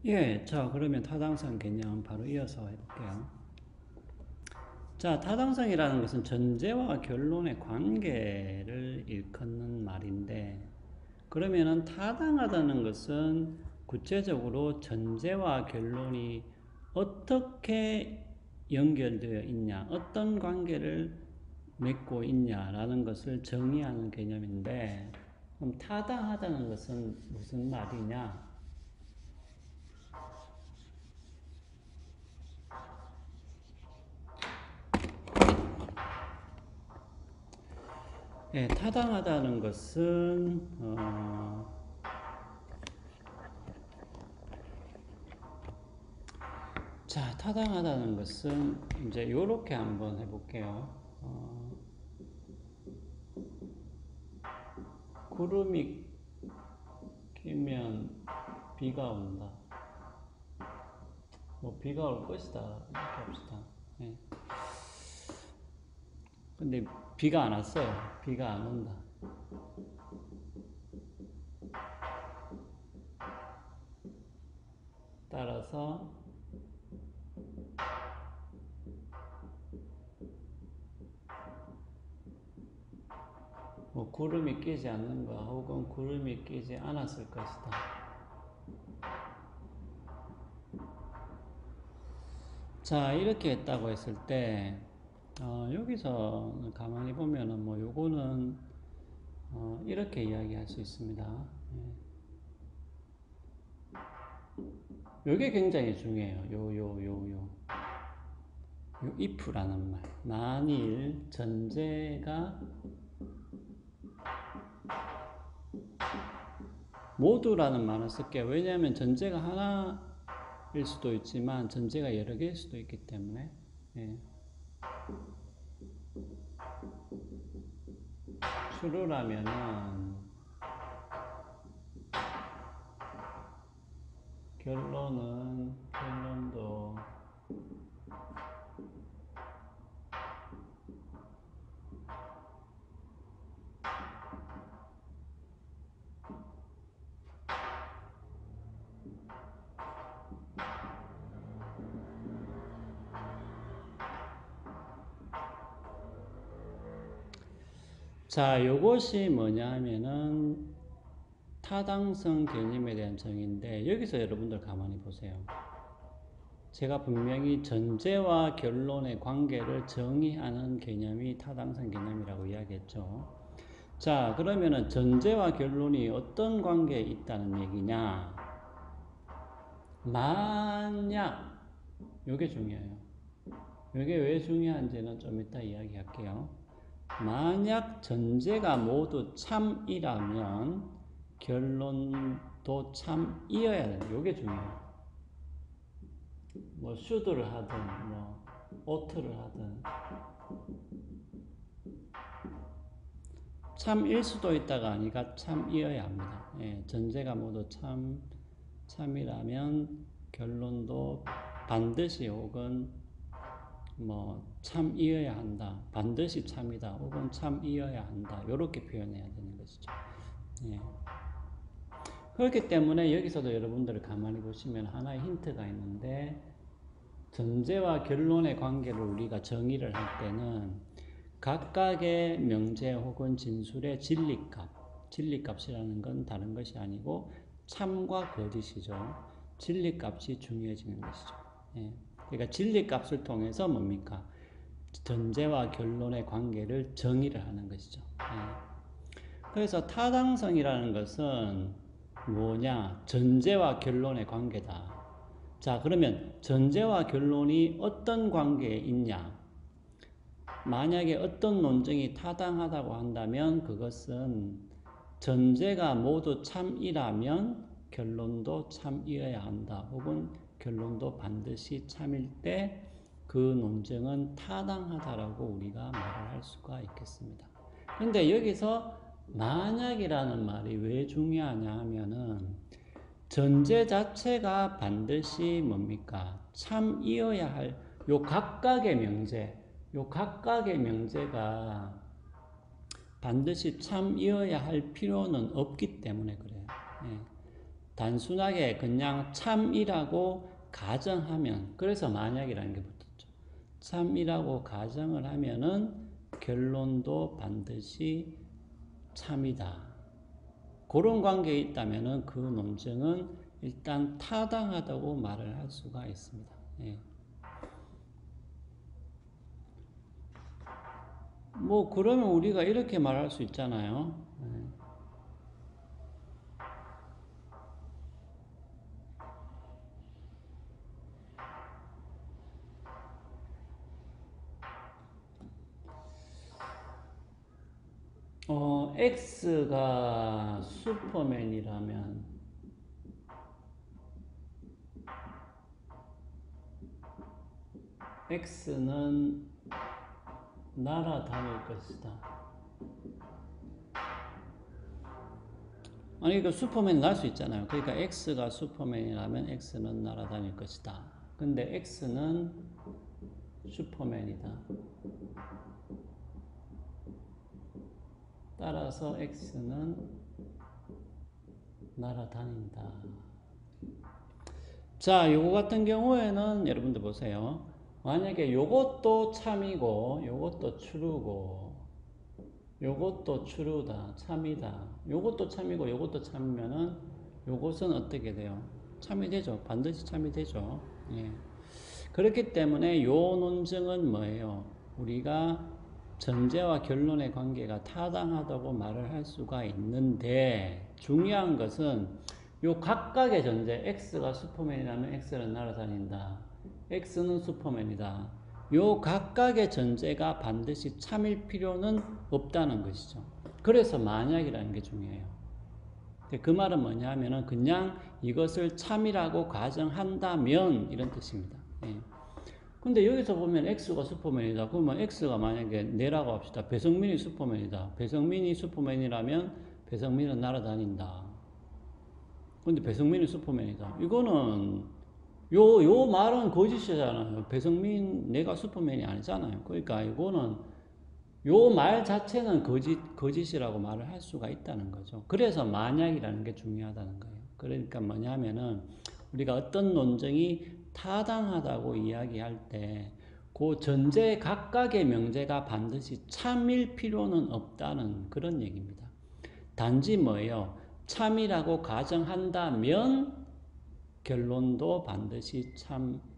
예, 자, 그러면 타당성 개념 바로 이어서 해볼게요. 자, 타당성이라는 것은 전제와 결론의 관계를 일컫는 말인데, 그러면은 타당하다는 것은 구체적으로 전제와 결론이 어떻게 연결되어 있냐, 어떤 관계를 맺고 있냐라는 것을 정의하는 개념인데, 그럼 타당하다는 것은 무슨 말이냐? 예, 타당하다는 것은 자, 타당하다는 것은 이제 요렇게 한번 해볼게요. 구름이 끼면 비가 온다. 뭐 비가 올 것이다 이렇게 합시다. 예. 근데 비가 안 왔어요. 비가 안 온다. 따라서 뭐 구름이 끼지 않는가 혹은 구름이 끼지 않았을 것이다. 자, 이렇게 했다고 했을 때 여기서 가만히 보면은 뭐 요거는 이렇게 이야기할 수 있습니다. 요게 굉장히 중요해요. 요 if라는 말. 만일 전제가 모두라는 말을 쓸게요. 왜냐하면 전제가 하나일 수도 있지만 전제가 여러 개일 수도 있기 때문에. 예. true라면은 결론도 자, 요것이 뭐냐 하면은 타당성 개념에 대한 정의인데 여기서 여러분들 가만히 보세요. 제가 분명히 전제와 결론의 관계를 정의하는 개념이 타당성 개념이라고 이야기했죠. 자, 그러면은 전제와 결론이 어떤 관계에 있다는 얘기냐? 만약, 요게 중요해요. 요게 왜 중요한지는 좀 이따 이야기할게요. 만약 전제가 모두 참이라면 결론도 참이어야 돼요. 요게 중요해요. 뭐 should를 하든 뭐 ought를 하든 참일 수도 있다가 아니가 참이어야 합니다. 예, 전제가 모두 참이라면 결론도 반드시 혹은 뭐 참이어야 한다. 반드시 참이다. 혹은 참이어야 한다. 이렇게 표현해야 되는 것이죠. 예. 그렇기 때문에 여기서도 여러분들 가만히 보시면 하나의 힌트가 있는데 전제와 결론의 관계를 우리가 정의를 할 때는 각각의 명제 혹은 진술의 진리값이라는 건 다른 것이 아니고 참과 거짓이죠. 진리값이 중요해지는 것이죠. 예. 그러니까 진리값을 통해서 뭡니까? 전제와 결론의 관계를 정의를 하는 것이죠. 예. 그래서 타당성이라는 것은 뭐냐? 전제와 결론의 관계다. 자, 그러면 전제와 결론이 어떤 관계에 있냐? 만약에 어떤 논증이 타당하다고 한다면 그것은 전제가 모두 참이라면 결론도 참이어야 한다. 혹은 결론도 반드시 참일 때 그 논증은 타당하다라고 우리가 말을 할 수가 있겠습니다. 그런데 여기서 만약이라는 말이 왜 중요하냐 하면은 전제 자체가 반드시 뭡니까? 참이어야 할 요 각각의 명제가 반드시 참이어야 할 필요는 없기 때문에 그래요. 예. 단순하게 그냥 참이라고 가정하면, 그래서 만약이라는 게 붙었죠. 참이라고 가정을 하면은 결론도 반드시 참이다. 그런 관계에 있다면은 그 논증은 일단 타당하다고 말을 할 수가 있습니다. 예. 뭐 그러면 우리가 이렇게 말할 수 있잖아요. 예. X가 슈퍼맨이라면 X는 날아다닐 것이다. 아니, 그 슈퍼맨이 날 수 있잖아요. 그러니까 X가 슈퍼맨이라면 X는 날아다닐 것이다. 근데 X는 슈퍼맨이다. 따라서 X는 날아다닌다. 자, 요거 같은 경우에는 여러분들 보세요. 만약에 요것도 참이고 요것도 true고 요것도 true다, 참이다. 요것도 참이고 요것도 참이면은 요것은 어떻게 돼요? 참이 되죠. 반드시 참이 되죠. 예. 그렇기 때문에 요 논증은 뭐예요? 우리가 전제와 결론의 관계가 타당하다고 말을 할 수가 있는데, 중요한 것은 요 각각의 전제, X가 슈퍼맨이라면 X는 날아다닌다. X는 슈퍼맨이다. 요 각각의 전제가 반드시 참일 필요는 없다는 것이죠. 그래서 만약이라는 게 중요해요. 그 말은 뭐냐 하면은 그냥 이것을 참이라고 가정한다면 이런 뜻입니다. 예. 근데 여기서 보면 X가 슈퍼맨이다. 그러면 X가 만약에 내라고 합시다. 배성민이 슈퍼맨이다. 배성민이 슈퍼맨이라면 배성민은 날아다닌다. 근데 배성민이 슈퍼맨이다. 이거는 요 말은 거짓이잖아요. 배성민 내가 슈퍼맨이 아니잖아요. 그러니까 이거는 요 말 자체는 거짓이라고 말을 할 수가 있다는 거죠. 그래서 만약이라는 게 중요하다는 거예요. 그러니까 뭐냐면은 우리가 어떤 논증이 타당하다고 이야기할 때 그 전제 각각의 명제가 반드시 참일 필요는 없다는 그런 얘기입니다. 단지 뭐예요? 참이라고 가정한다면 결론도 반드시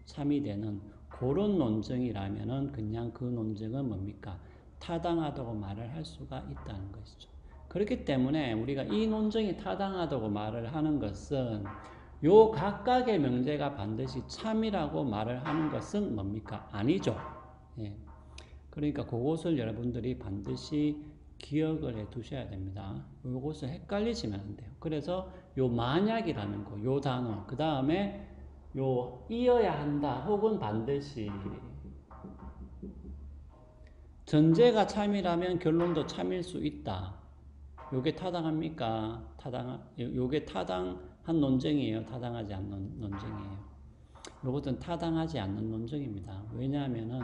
참이 되는 그런 논증이라면은 그냥 그 논증은 뭡니까? 타당하다고 말을 할 수가 있다는 것이죠. 그렇기 때문에 우리가 이 논증이 타당하다고 말을 하는 것은 요 각각의 명제가 반드시 참이라고 말을 하는 것은 뭡니까? 아니죠. 예. 그러니까 그것을 여러분들이 반드시 기억을 해 두셔야 됩니다. 이것을 헷갈리시면 안 돼요. 그래서 요 만약이라는 거, 요 단어, 그 다음에 요 이어야 한다, 혹은 반드시. 전제가 참이라면 결론도 참일 수 있다. 요게 타당합니까? 요게 타당한 논쟁이에요? 타당하지 않는 논쟁이에요? 요것은 타당하지 않는 논쟁입니다. 왜냐하면은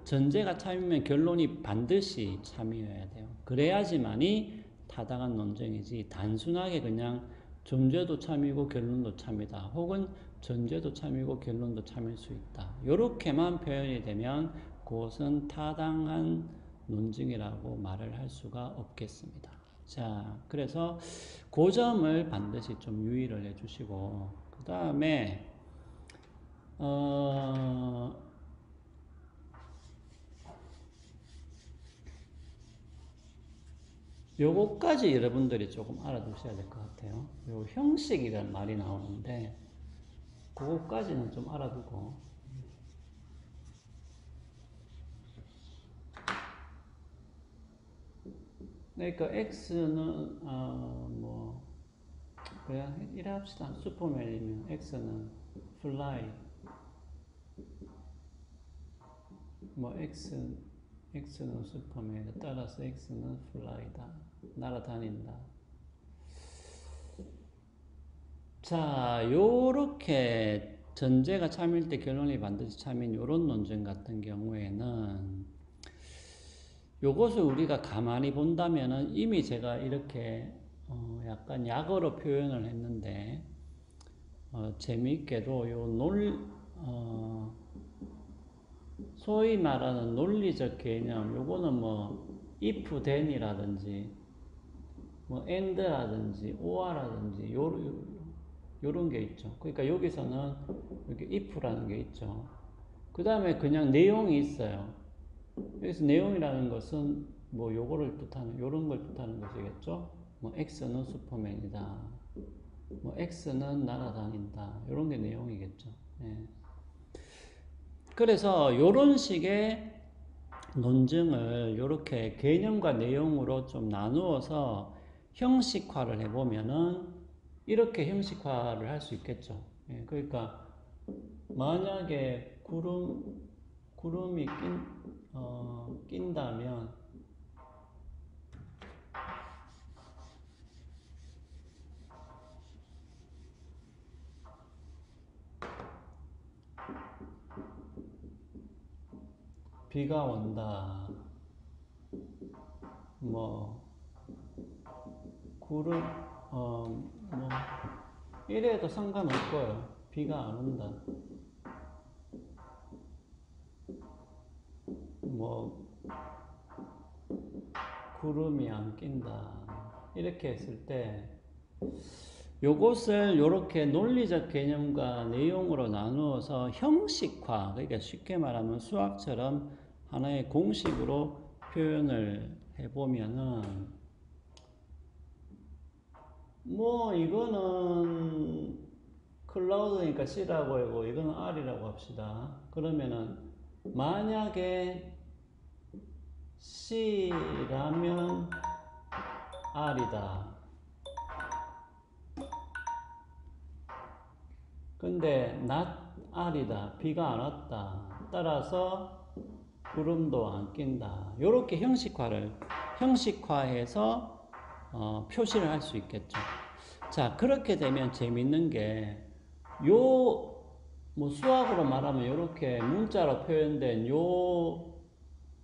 전제가 참이면 결론이 반드시 참이어야 돼요. 그래야지만이 타당한 논쟁이지, 단순하게 그냥 전제도 참이고 결론도 참이다, 혹은 전제도 참이고 결론도 참일 수 있다, 요렇게만 표현이 되면 그것은 타당한 논증이라고 말을 할 수가 없겠습니다. 자, 그래서 그 점을 반드시 좀 유의를 해주시고, 그 다음에 요거까지 여러분들이 조금 알아두셔야 될 것 같아요. 요 형식이라는 말이 나오는데 그거까지는 좀 알아두고, 그러니까 X는 뭐 그냥 이래 합시다. 슈퍼맨이면 X는 fly, 뭐 X는 슈퍼맨이다. 따라서 X는 fly다. 날아다닌다. 자, 요렇게 전제가 참일 때 결론이 반드시 참인 요런 논증 같은 경우에는 요것을 우리가 가만히 본다면은 이미 제가 이렇게 약간 약어로 표현을 했는데 재미있게도 소위 말하는 논리적 개념, 요거는 뭐 if then이라든지 뭐 and라든지 or라든지 요런 게 있죠. 그러니까 여기서는 이렇게 if라는 게 있죠. 그 다음에 그냥 내용이 있어요. 여기서 내용이라는 것은 뭐 요거를 뜻하는, 요런 걸 뜻하는 것이겠죠. 뭐 X는 슈퍼맨이다. 뭐 X는 날아다닌다. 요런 게 내용이겠죠. 예. 그래서 요런 식의 논증을 요렇게 개념과 내용으로 좀 나누어서 형식화를 해보면은 이렇게 형식화를 할 수 있겠죠. 예. 그러니까 만약에 구름이 낀다면 비가 온다. 뭐 구름 뭐 이래도 상관없고요. 비가 안 온다. 뭐 구름이 안 낀다. 이렇게 했을 때 요것을 이렇게 논리적 개념과 내용으로 나누어서 형식화, 그러니까 쉽게 말하면 수학처럼 하나의 공식으로 표현을 해보면은 뭐 이거는 클라우드니까 C라고 하고 이거는 R이라고 합시다. 그러면은 만약에 C라면 R이다. 근데 not R이다. 비가 안 왔다. 따라서 구름도 안 낀다. 이렇게 형식화해서 표시를 할 수 있겠죠. 자, 그렇게 되면 재밌는 게 뭐 수학으로 말하면 이렇게 문자로 표현된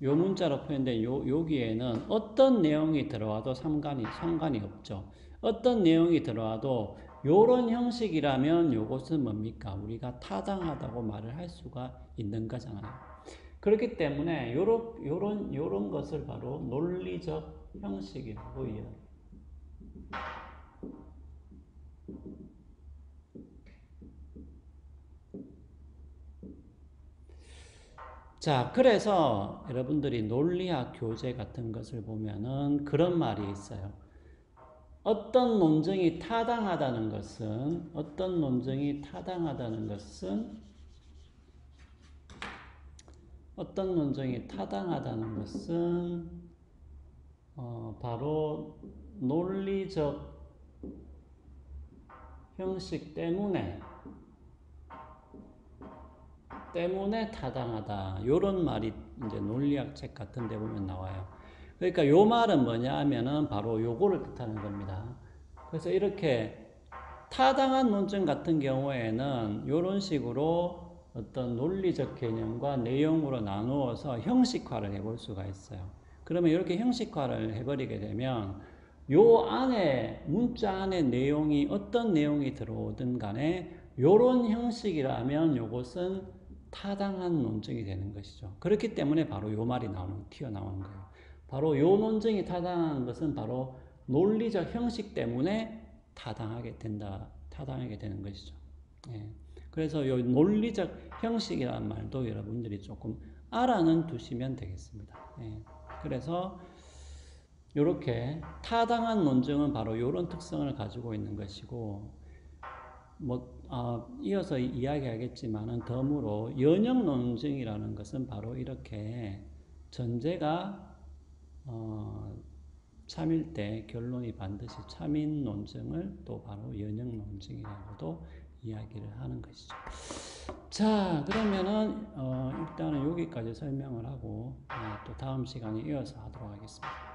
문자로 표현된 여기에는 어떤 내용이 들어와도 상관이 없죠. 어떤 내용이 들어와도 요런 형식이라면 요것은 뭡니까? 우리가 타당하다고 말을 할 수가 있는 거잖아요. 그렇기 때문에 요런 것을 바로 논리적 형식이라고 이야기해요. 자, 그래서 여러분들이 논리학 교재 같은 것을 보면은 그런 말이 있어요. 어떤 논증이 타당하다는 것은 바로 논리적 형식 때문에 타당하다. 요런 말이 이제 논리학 책 같은 데 보면 나와요. 그러니까 요 말은 뭐냐 하면은 바로 요거를 뜻하는 겁니다. 그래서 이렇게 타당한 논증 같은 경우에는 요런 식으로 어떤 논리적 개념과 내용으로 나누어서 형식화를 해볼 수가 있어요. 그러면 이렇게 형식화를 해버리게 되면 요 안에, 문자 안에 내용이 어떤 내용이 들어오든 간에 요런 형식이라면 요것은 타당한 논증이 되는 것이죠. 그렇기 때문에 바로 요 말이 튀어나오는 거예요. 바로 요 논증이 타당한 것은 바로 논리적 형식 때문에 타당하게 되는 것이죠. 예. 그래서 요 논리적 형식이라는 말도 여러분들이 조금 알아는 두시면 되겠습니다. 예. 그래서 이렇게 타당한 논증은 바로 이런 특성을 가지고 있는 것이고, 이어서 이야기하겠지만은 덤으로 연역 논증이라는 것은 바로 이렇게 전제가 참일 때 결론이 반드시 참인 논증을 또 바로 연역 논증이라고도 이야기를 하는 것이죠. 자, 그러면은 일단은 여기까지 설명을 하고 또 다음 시간에 이어서 하도록 하겠습니다.